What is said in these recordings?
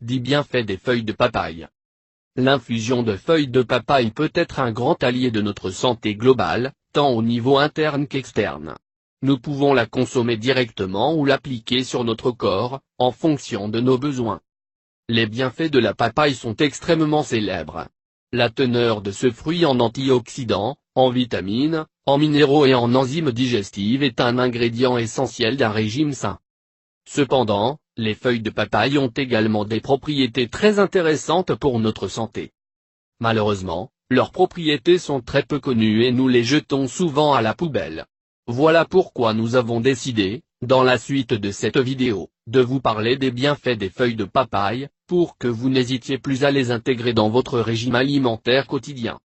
10 bienfaits des feuilles de papaye. L'infusion de feuilles de papaye peut être un grand allié de notre santé globale, tant au niveau interne qu'externe. Nous pouvons la consommer directement ou l'appliquer sur notre corps, en fonction de nos besoins. Les bienfaits de la papaye sont extrêmement célèbres. La teneur de ce fruit en antioxydants, en vitamines, en minéraux et en enzymes digestives est un ingrédient essentiel d'un régime sain. Cependant, les feuilles de papaye ont également des propriétés très intéressantes pour notre santé. Malheureusement, leurs propriétés sont très peu connues et nous les jetons souvent à la poubelle. Voilà pourquoi nous avons décidé, dans la suite de cette vidéo, de vous parler des bienfaits des feuilles de papaye, pour que vous n'hésitiez plus à les intégrer dans votre régime alimentaire quotidien.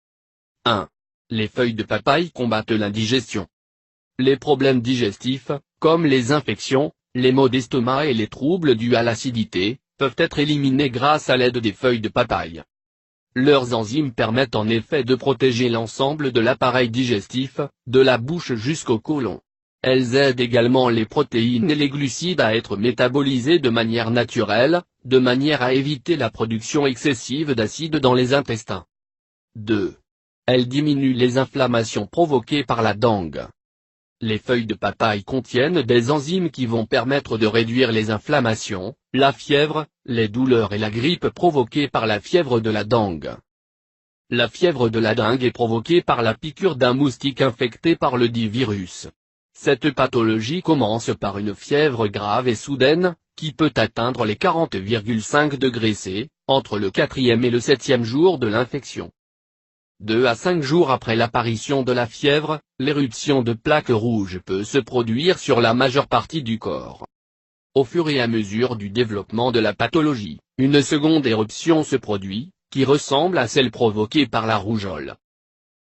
1. Les feuilles de papaye combattent l'indigestion. Les problèmes digestifs, comme les infections, les maux d'estomac et les troubles dus à l'acidité, peuvent être éliminés grâce à l'aide des feuilles de papaye. Leurs enzymes permettent en effet de protéger l'ensemble de l'appareil digestif, de la bouche jusqu'au côlon. Elles aident également les protéines et les glucides à être métabolisés de manière naturelle, de manière à éviter la production excessive d'acide dans les intestins. 2. Elles diminuent les inflammations provoquées par la dengue. Les feuilles de papaye contiennent des enzymes qui vont permettre de réduire les inflammations, la fièvre, les douleurs et la grippe provoquées par la fièvre de la dengue. La fièvre de la dengue est provoquée par la piqûre d'un moustique infecté par le dit virus. Cette pathologie commence par une fièvre grave et soudaine, qui peut atteindre les 40,5 degrés C, entre le 4e et le 7e jour de l'infection. 2 à 5 jours après l'apparition de la fièvre, l'éruption de plaques rouges peut se produire sur la majeure partie du corps. Au fur et à mesure du développement de la pathologie, une seconde éruption se produit, qui ressemble à celle provoquée par la rougeole.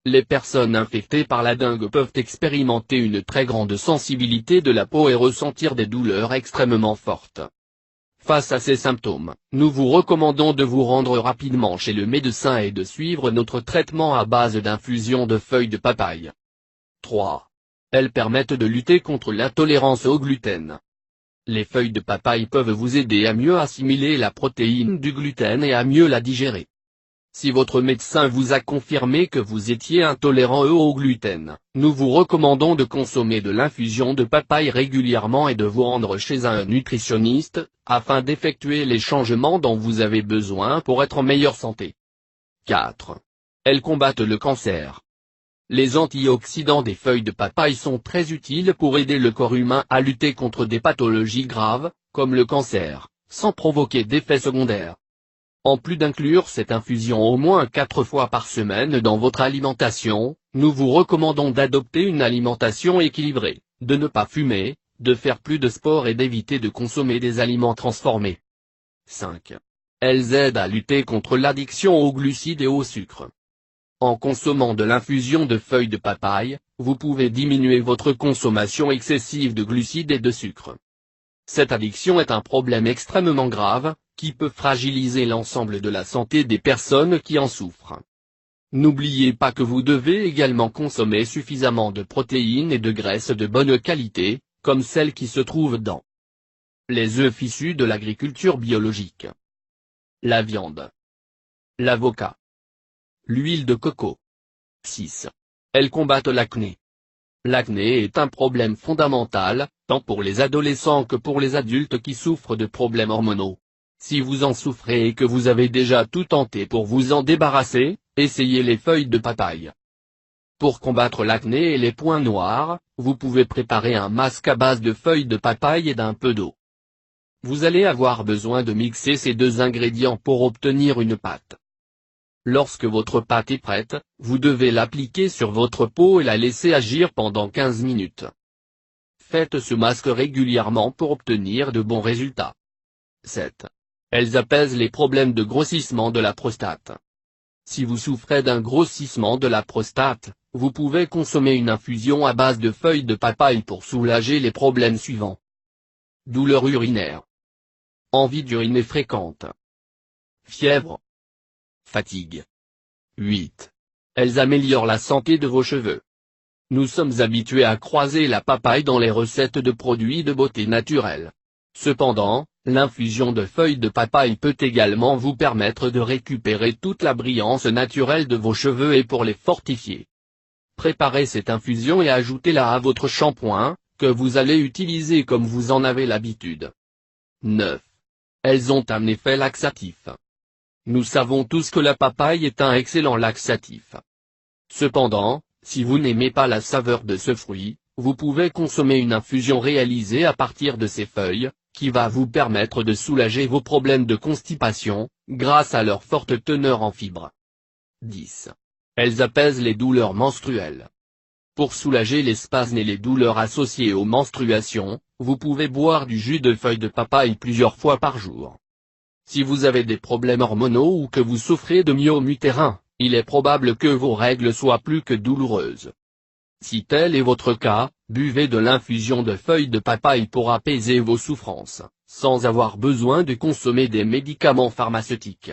Les personnes infectées par la dengue peuvent expérimenter une très grande sensibilité de la peau et ressentir des douleurs extrêmement fortes. Face à ces symptômes, nous vous recommandons de vous rendre rapidement chez le médecin et de suivre notre traitement à base d'infusion de feuilles de papaye. 3. Elles permettent de lutter contre l'intolérance au gluten. Les feuilles de papaye peuvent vous aider à mieux assimiler la protéine du gluten et à mieux la digérer. Si votre médecin vous a confirmé que vous étiez intolérant au gluten, nous vous recommandons de consommer de l'infusion de papaye régulièrement et de vous rendre chez un nutritionniste, afin d'effectuer les changements dont vous avez besoin pour être en meilleure santé. 4. Elles combattent le cancer. Les antioxydants des feuilles de papaye sont très utiles pour aider le corps humain à lutter contre des pathologies graves, comme le cancer, sans provoquer d'effets secondaires. En plus d'inclure cette infusion au moins 4 fois par semaine dans votre alimentation, nous vous recommandons d'adopter une alimentation équilibrée, de ne pas fumer, de faire plus de sport et d'éviter de consommer des aliments transformés. 5. Elles aident à lutter contre l'addiction aux glucides et au sucre. En consommant de l'infusion de feuilles de papaye, vous pouvez diminuer votre consommation excessive de glucides et de sucre. Cette addiction est un problème extrêmement grave, qui peut fragiliser l'ensemble de la santé des personnes qui en souffrent. N'oubliez pas que vous devez également consommer suffisamment de protéines et de graisses de bonne qualité, comme celles qui se trouvent dans les œufs issus de l'agriculture biologique, la viande, l'avocat, l'huile de coco. 6. Elles combattent l'acné. L'acné est un problème fondamental, tant pour les adolescents que pour les adultes qui souffrent de problèmes hormonaux. Si vous en souffrez et que vous avez déjà tout tenté pour vous en débarrasser, essayez les feuilles de papaye. Pour combattre l'acné et les points noirs, vous pouvez préparer un masque à base de feuilles de papaye et d'un peu d'eau. Vous allez avoir besoin de mixer ces deux ingrédients pour obtenir une pâte. Lorsque votre pâte est prête, vous devez l'appliquer sur votre peau et la laisser agir pendant 15 minutes. Faites ce masque régulièrement pour obtenir de bons résultats. 7. Elles apaisent les problèmes de grossissement de la prostate. Si vous souffrez d'un grossissement de la prostate, vous pouvez consommer une infusion à base de feuilles de papaye pour soulager les problèmes suivants. Douleurs urinaires. Envie d'uriner fréquente. Fièvre. Fatigue. 8. Elles améliorent la santé de vos cheveux. Nous sommes habitués à croiser la papaye dans les recettes de produits de beauté naturelle. Cependant, L'infusion de feuilles de papaye peut également vous permettre de récupérer toute la brillance naturelle de vos cheveux et pour les fortifier. Préparez cette infusion et ajoutez-la à votre shampoing, que vous allez utiliser comme vous en avez l'habitude. 9. Elles ont un effet laxatif. Nous savons tous que la papaye est un excellent laxatif. Cependant, si vous n'aimez pas la saveur de ce fruit, vous pouvez consommer une infusion réalisée à partir de ces feuilles, qui va vous permettre de soulager vos problèmes de constipation, grâce à leur forte teneur en fibres. 10. Elles apaisent les douleurs menstruelles. Pour soulager les spasmes et les douleurs associées aux menstruations, vous pouvez boire du jus de feuilles de papaye plusieurs fois par jour. Si vous avez des problèmes hormonaux ou que vous souffrez de myomes utérins, il est probable que vos règles soient plus que douloureuses. Si tel est votre cas, buvez de l'infusion de feuilles de papaye pour apaiser vos souffrances, sans avoir besoin de consommer des médicaments pharmaceutiques.